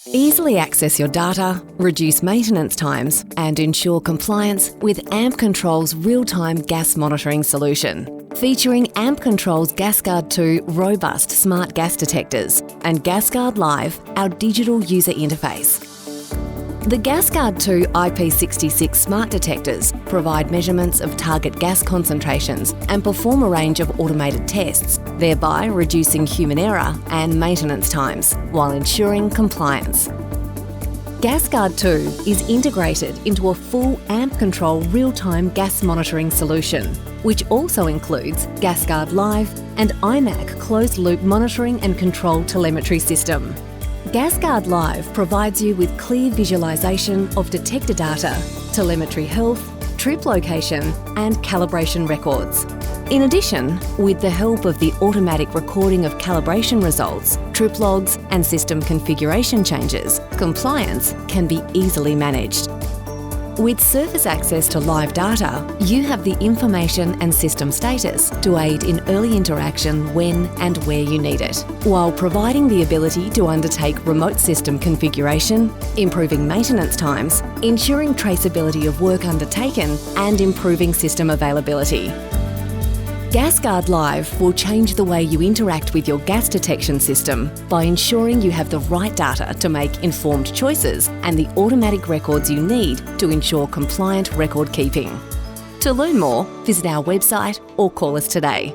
Easily access your data, reduce maintenance times, and ensure compliance with Ampcontrol's real-time gas monitoring solution. Featuring Ampcontrol's Gasguard 2 robust smart gas detectors and Gasguard Live, our digital user interface. The Gasguard 2 IP66 smart detectors provide measurements of target gas concentrations and perform a range of automated tests, thereby reducing human error and maintenance times while ensuring compliance. Gasguard 2 is integrated into a full Ampcontrol real-time gas monitoring solution, which also includes Gasguard Live and IMAC closed-loop monitoring and control telemetry system. Gasguard Live provides you with clear visualisation of detector data, telemetry health, trip location and calibration records. In addition, with the help of the automatic recording of calibration results, trip logs and system configuration changes, compliance can be easily managed. With surface access to live data, you have the information and system status to aid in early interaction when and where you need it, while providing the ability to undertake remote system configuration, improving maintenance times, ensuring traceability of work undertaken, and improving system availability. Gasguard Live will change the way you interact with your gas detection system by ensuring you have the right data to make informed choices and the automatic records you need to ensure compliant record keeping. To learn more, visit our website or call us today.